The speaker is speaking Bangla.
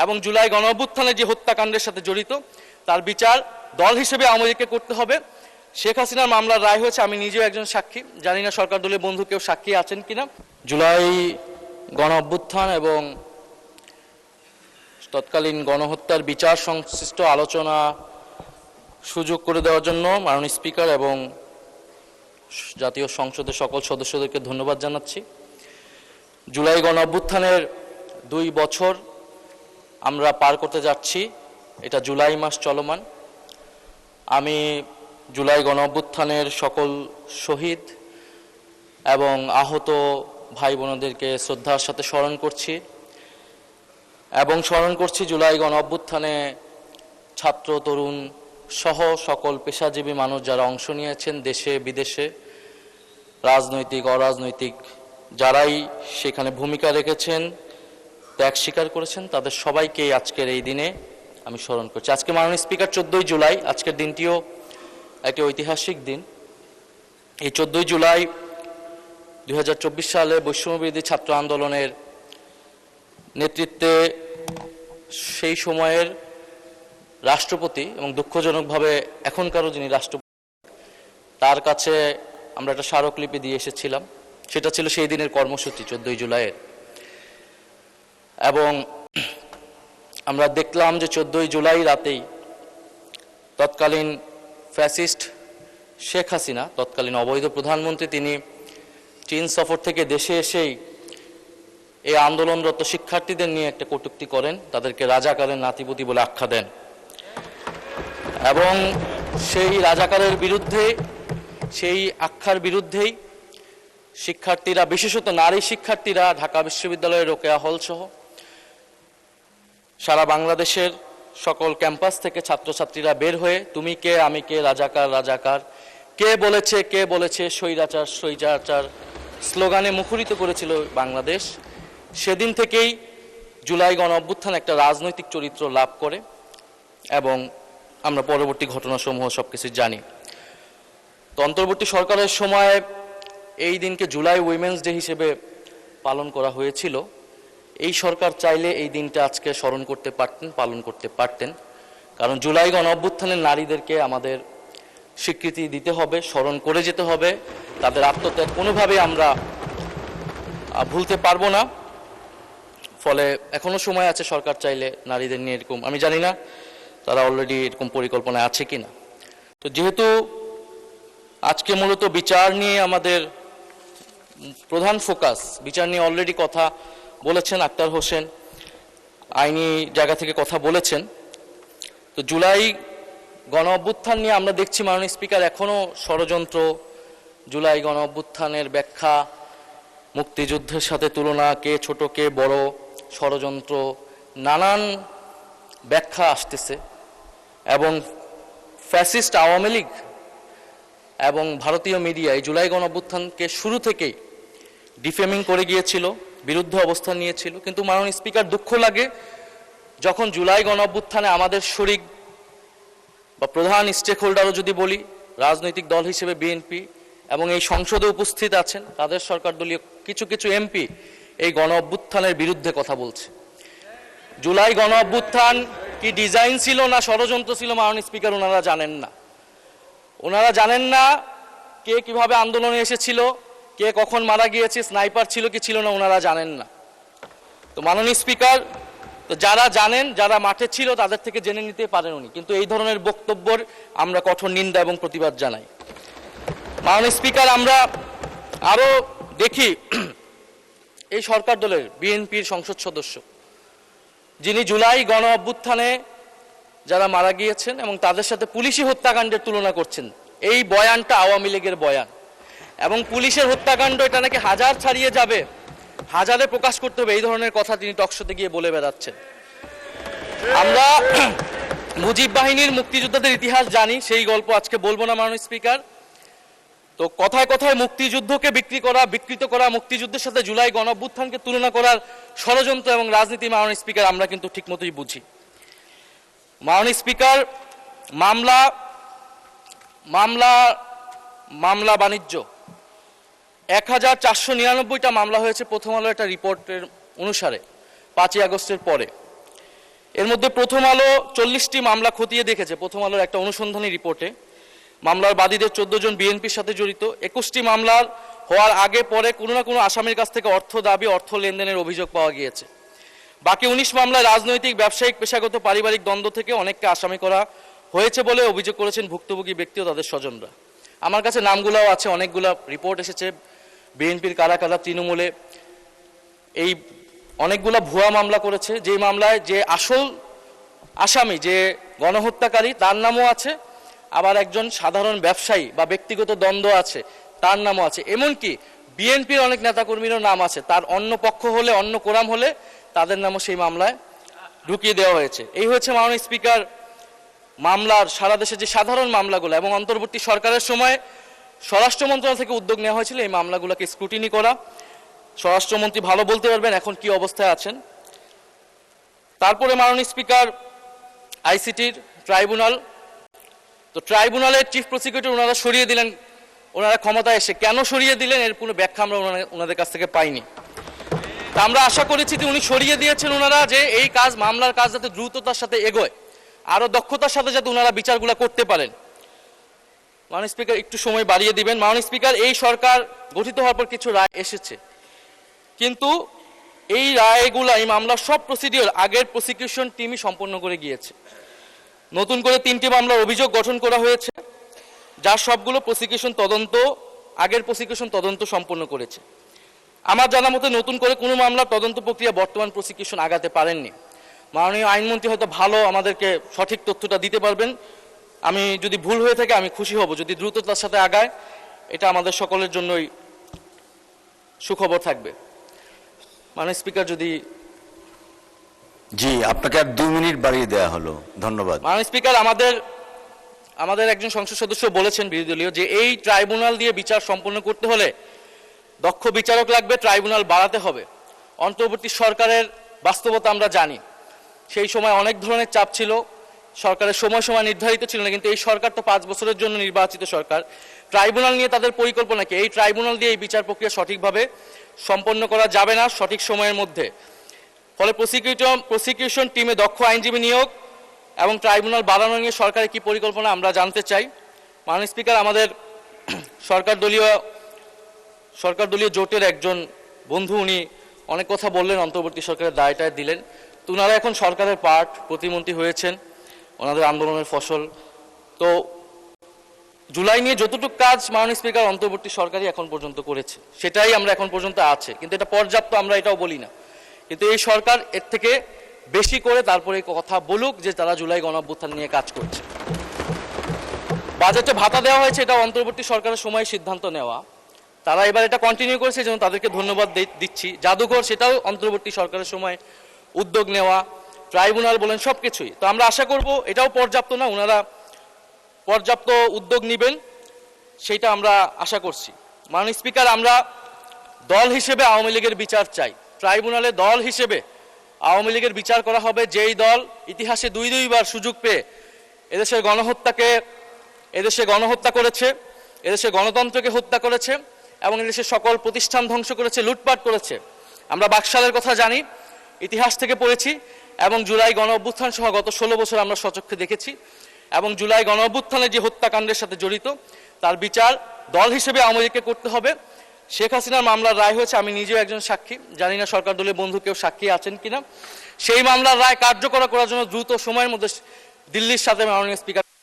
এবং জুলাই গণঅভ্যুত্থানের যে হত্যাকাণ্ডের সাথে জড়িত তার বিচার দল হিসেবে আওয়ামী লীগকে করতে হবে। শেখ হাসিনার মামলার রায় হয়েছে, আমি নিজেও একজন সাক্ষী, জানি না সরকার দলীয় বন্ধু কেউ সাক্ষী আছেন কিনা। জুলাই গণঅভ্যুত্থান এবং তৎকালীন গণহত্যার বিচার সংশ্লিষ্ট আলোচনা সুযোগ করে দেওয়ার জন্য মাননীয় স্পিকার এবং জাতীয় সংসদের সকল সদস্যদেরকে ধন্যবাদ জানাচ্ছি। জুলাই গণঅভ্যুত্থানের 2 বছর আমরা পার করতে যাচ্ছি, এটা জুলাই মাস চলমান। আমি জুলাই গণঅভ্যুত্থানের সকল শহীদ এবং আহত ভাই বোনদেরকে শ্রদ্ধার সাথে স্মরণ করছি এবং স্মরণ করছি জুলাই গণঅভ্যুত্থানে ছাত্র তরুণ সহ সকল পেশাজীবী মানুষ যারা অংশ নিয়েছেন, দেশে বিদেশে, রাজনৈতিক অরাজনৈতিক যারাই সেখানে ভূমিকা রেখেছেন, ত্যাগ স্বীকার করেছেন, তাদের সবাইকে আজকের এই দিনে আমি স্মরণ করছি। আজকে মাননীয় স্পিকার 14ই জুলাই, আজকের দিনটিও একটি ঐতিহাসিক দিন। এই 14ই জুলাই 2024 সালে বৈষম্যবিরোধী ছাত্র আন্দোলনের নেতৃত্বে সেই সময়ের রাষ্ট্রপতি এবং দুঃখজনকভাবে এখনকারও যিনি রাষ্ট্রপতি, তার কাছে আমরা একটা স্মারকলিপি দিয়ে এসেছিলাম। সেটা ছিল সেই দিনের কর্মসূচি 14ই জুলাইয়ের। এবং আমরা দেখলাম যে 14ই জুলাই রাতেই তৎকালীন ফ্যাসিস্ট শেখ হাসিনা, তৎকালীন অবৈধ প্রধানমন্ত্রী, তিনি চীন সফর থেকে দেশে এসেই এই আন্দোলনরত শিক্ষার্থীদের নিয়ে একটা কটূক্তি করেন, তাদেরকে রাজাকারের নাতিপুতি বলে আখ্যা দেন। এবং সেই রাজাকারের বিরুদ্ধে, সেই আখ্যার বিরুদ্ধেই শিক্ষার্থীরা, বিশেষত নারী শিক্ষার্থীরা ঢাকা বিশ্ববিদ্যালয়ের রোকেয়া হল সহ সারা বাংলাদেশের সকল ক্যাম্পাস থেকে ছাত্রছাত্রীরা বের হয়ে তুমি কে আমি কে, রাজাকার রাজাকার, কে বলেছে স্বৈরাচার স্বৈরাচার স্লোগানে মুখরিত করেছিল বাংলাদেশ। সেদিন থেকেই জুলাই গণঅভ্যুত্থান একটা রাজনৈতিক চরিত্র লাভ করে এবং আমরা পরবর্তী ঘটনাসমূহ সবকিছু জানি। তো অন্তর্বর্তী সরকারের সময় এই দিনকে জুলাই উইমেন্স ডে হিসেবে পালন করা হয়েছিল। এই সরকার চাইলে এই দিনটা আজকে স্মরণ করতে পারতেন, পালন করতে পারতেন, কারণ জুলাই গণঅভ্যুত্থানের নারীদেরকে আমাদের স্বীকৃতি দিতে হবে, স্মরণ করে যেতে হবে। তাদের আত্মত্যাগ কোনোভাবেই আমরা ভুলতে পারবো না। ফলে এখনো সময় আছে সরকার চাইলে নারীদের নিয়ে এরকম, আমি জানি না তারা অলরেডি এরকম পরিকল্পনায় আছে কিনা। তো যেহেতু আজকে মূলত বিচার নিয়ে আমাদের প্রধান ফোকাস, বিচার নিয়ে অলরেডি কথা বলেছেন আক্তার হোসেন, আইনি জায়গা থেকে কথা বলেছেন। তো জুলাই গণঅভ্যুত্থান নিয়ে আমরা দেখছি মাননীয় স্পিকার এখনো ষড়যন্ত্র, জুলাই গণঅভ্যুত্থানের ব্যাখ্যা, মুক্তিযুদ্ধের সাথে তুলনা, কে ছোট কে বড়, ষড়যন্ত্র, নানান ব্যাখ্যা আসতেছে। এবং ফ্যাসিস্ট আওয়ামী লীগ এবং ভারতীয় মিডিয়া এই জুলাই গণঅভ্যুত্থানকে শুরু থেকেই ডিফেমিং করে গিয়েছিল, বিরুদ্ধে অবস্থান নিয়েছিল। কিন্তু মাননীয় স্পিকার, দুঃখ লাগে যখন জুলাই গণঅভ্যুত্থানে আমাদের শরিক বা প্রধান স্টেক হোল্ডারও যদি বলি, রাজনৈতিক দল হিসেবে বিএনপি এবং এই সংসদে উপস্থিত আছেন তাদের সরকার দলীয় কিছু কিছু এমপি এই গণঅভ্যুত্থানের বিরুদ্ধে কথা বলছে। জুলাই গণঅভ্যুত্থান কি ডিজাইন ছিল না ষড়যন্ত্র ছিল মাননীয় স্পিকার ওনারা জানেন না। ওনারা জানেন না কে কিভাবে আন্দোলনে এসেছিল, কে কখন মারা গিয়েছে, স্নাইপার ছিল কি ছিল না, ওনারা জানেন না। তো মাননীয় স্পিকার, তো যারা জানেন, যারা মাঠে ছিল তাদের থেকে জেনে নিতে পারেন উনি, কিন্তু এই ধরনের বক্তব্যের আমরা কঠোর নিন্দা এবং প্রতিবাদ জানাই। মাননীয় স্পিকার, আমরা আরো দেখি এই সরকার দলের বিএনপির সংসদ সদস্য যিনি জুলাই গণ অভ্যুত্থানে যারা মারা গিয়েছেন এবং তাদের সাথে পুলিশি হত্যাকাণ্ডের তুলনা করছেন। এই বয়ানটা আওয়ামী লীগের বয়ান এবং পুলিশের হত্যাকাণ্ড এটা নাকি হাজার ছাড়িয়ে যাবে, হাজারে প্রকাশ করতে হবে, এই ধরনের কথা তিনি টকশোতে গিয়ে বলে বেড়াচ্ছেন। আমরা মুজিব বাহিনীর মুক্তিযোদ্ধাদের ইতিহাস জানি, সেই গল্প আজকে বলবো না মাননীয় স্পিকার। তো কথায় কথায় মুক্তিযুদ্ধকে বিকৃত করা, মুক্তিযুদ্ধের সাথে জুলাই গণ অভ্যুত্থানকে তুলনা করার ষড়যন্ত্র এবং রাজনীতি মাননীয় স্পিকার আমরা কিন্তু ঠিকমতোই বুঝি। মাননীয় স্পিকার, মামলা বাণিজ্য 1499টা মামলা হয়েছে প্রথম আলো একটা রিপোর্টের অনুসারে 5ই আগস্টের পরে। এর মধ্যে প্রথম আলো 40টি মামলা খতিয়ে দেখেছে। প্রথম আলোর একটা অনুসন্ধানী রিপোর্টে মামলার বাদীদের 14 জন বিএনপির সাথে জড়িত। 21টি মামলার হওয়ার আগে পরে কোনো না কোনো আসামির কাছ থেকে অর্থ দাবি, অর্থ লেনদেনের অভিযোগ পাওয়া গিয়েছে। বাকি 19 মামলায় রাজনৈতিক, ব্যবসায়িক, পেশাগত, পারিবারিক দ্বন্দ্ব থেকে অনেককে আসামি করা হয়েছে বলে অভিযোগ করেছেন ভুক্তভোগী ব্যক্তি ও তাদের স্বজনরা। আমার কাছে নামগুলোও আছে, অনেকগুলো রিপোর্ট এসেছে বিএনপির কারা কারা তৃণমূলে এই অনেকগুলা ভুয়া মামলা করেছে, যে মামলায় যে আসল আসামি, যে গণহত্যাকারী, তার নামও আছে, আবার একজন সাধারণ ব্যবসায়ী বা ব্যক্তিগত দ্বন্দ্ব আছে তার নামও আছে। এমনকি বিএনপির অনেক নেতাকর্মীরও নাম আছে, তার অন্য পক্ষ হলে, অন্য কোরাম হলে তাদের নামও সেই মামলায় ঢুকিয়ে দেওয়া হয়েছে। এই হচ্ছে মাননীয় স্পিকার মামলার সারা দেশে যে সাধারণ মামলাগুলো, এবং অন্তর্বর্তী সরকারের সময় স্বরাষ্ট্র মন্ত্রণালয় থেকে উদ্যোগ নেওয়া হয়েছিল এই মামলাগুলোকে স্ক্রুটিনি করা। স্বরাষ্ট্রমন্ত্রী ভালো বলতে পারবেন এখন কি অবস্থায় আছেন। তারপরে মাননীয় স্পিকার আইসিটির ট্রাইব্যুনাল, তো ট্রাইব্যুনালের চিফ প্রসিকিউটর ওনারা সরিয়ে দিলেন, ওনারা ক্ষমতায় এসে কেন সরিয়ে দিলেন এর কোনো ব্যাখ্যা আমরা ওনাদের কাছ থেকে পাইনি। তা আমরা আশা করেছি যে উনি সরিয়ে দিয়েছেন ওনারা, যে এই কাজ, মামলার কাজ যাতে দ্রুততার সাথে এগোয়, আরো দক্ষতার সাথে যাতে ওনারা বিচারগুলো করতে পারেন। মাননীয় স্পিকার একটু সময় বাড়িয়ে দিবেন। মাননীয় স্পিকার, এই সরকার গঠিত হওয়ার পর কিছু রায় এসেছে, কিন্তু এই রায়গুলা, এই মামলার সব প্রসিডিওর আগের প্রসিকিউশন টিমই সম্পন্ন করে গিয়েছে। নতুন করে 3টি মামলার অভিযোগ গঠন করা হয়েছে, যার সবগুলো প্রসিকিউশন তদন্ত, আগের প্রসিকিউশন তদন্ত সম্পন্ন করেছে। আমার জানা মতে নতুন করে কোনো মামলার তদন্ত প্রক্রিয়া বর্তমান প্রসিকিউশন আগাতে পারেননি। মাননীয় আইনমন্ত্রী হয়তো ভালো আমাদেরকে সঠিক তথ্যটা দিতে পারবেন। আমি যদি ভুল হয়ে থাকে আমি খুশি হব, যদি দ্রুততার সাথে আগায় এটা আমাদের সকলের জন্যই সুখবর থাকবে। মাননীয় স্পিকার, যদি জি, আপনাকে আর 2 মিনিট বাড়িয়ে দেওয়া হলো, ধন্যবাদ। মাননীয় স্পিকার, আমাদের একজন সংসদ সদস্য বলেছেন বিরোধী দলীয়, যে এই ট্রাইব্যুনাল দিয়ে বিচার সম্পন্ন করতে হলে দক্ষ বিচারক লাগবে, ট্রাইব্যুনাল বাড়াতে হবে। অন্তর্বর্তী সরকারের বাস্তবতা আমরা জানি, সেই সময় অনেক ধরনের চাপ ছিল, সরকারের সময় নির্ধারিত ছিল না, কিন্তু এই সরকার তো 5 বছরের জন্য নির্বাচিত সরকার। ট্রাইব্যুনাল নিয়ে তাদের পরিকল্পনা কি? এই ট্রাইব্যুনাল দিয়ে এই বিচার প্রক্রিয়া সঠিকভাবে সম্পন্ন করা যাবে না সঠিক সময়ের মধ্যে। ফলে প্রসিকিউশন টিমে দক্ষ আইনজীবী নিয়োগ এবং ট্রাইব্যুনাল বাড়ানো নিয়ে সরকারের কি পরিকল্পনা আমরা জানতে চাই। মাননীয় স্পিকার, আমাদের সরকার দলীয় জোটের একজন বন্ধু, উনি অনেক কথা বললেন, অন্তর্বর্তী সরকারের দায়টায় দিলেন। তো ওনারা এখন সরকারের পার্ট, প্রতিমন্ত্রী হয়েছেন, ওনাদের আন্দোলনের ফসল। তো জুলাই নিয়ে যতটুকু কাজ মাননীয় স্পিকার অন্তর্বর্তী সরকারই এখন পর্যন্ত করেছে, সেটাই আমরা এখন পর্যন্ত আছে, কিন্তু এটা পর্যাপ্ত আমরা এটাও বলি না। কিন্তু এই সরকার এর থেকে বেশি করে তারপরে কথা বলুক যে তারা জুলাই গণঅভ্যুত্থান নিয়ে কাজ করছে। বাজেটে ভাতা দেওয়া হয়েছে, এটা অন্তর্বর্তী সরকারের সময় সিদ্ধান্ত নেওয়া, তারা এবার এটা কন্টিনিউ করেছে, যেন তাদেরকে ধন্যবাদ দিচ্ছি। জাদুঘর, সেটাও অন্তর্বর্তী সরকারের সময় উদ্যোগ নেওয়া, ট্রাইব্যুনাল বলেন, সবকিছুই। তো আমরা আশা করব এটাও পর্যাপ্ত না, ওনারা পর্যাপ্ত উদ্যোগ নেবেন, সেটা আমরা আশা করছি। মাননীয় স্পিকার, আমরা দল হিসেবে আওয়ামী লীগের বিচার চাই। ট্রাইব্যুনালে দল হিসেবে আওয়ামী লীগের বিচার করা হবে, যেই দল ইতিহাসে 2বার সুযোগ পেয়ে এদেশে গণহত্যা করেছে, এদেশে গণতন্ত্রকে হত্যা করেছে এবং এদেশের সকল প্রতিষ্ঠান ধ্বংস করেছে, লুটপাট করেছে। আমরা বাকশালের কথা জানি, ইতিহাস থেকে পড়েছি, এবং জুলাই গণঅভ্যুত্থান সহ গত 16 বছর আমরা সচক্ষে দেখেছি। এবং জুলাই গণঅভ্যুত্থানের যে হত্যাকাণ্ডের সাথে জড়িত, তার বিচার দল হিসেবে আওয়ামী লীগকে করতে হবে। শেখ হাসিনার মামলার রায় হয়েছে, আমি নিজেও একজন সাক্ষী, জানি না সরকার দলীয় বন্ধু কেউ সাক্ষী আছেন কিনা। সেই মামলার রায় কার্যকর করার জন্য দ্রুত সময়ের মধ্যে দিল্লির সাথে মাননীয় স্পিকার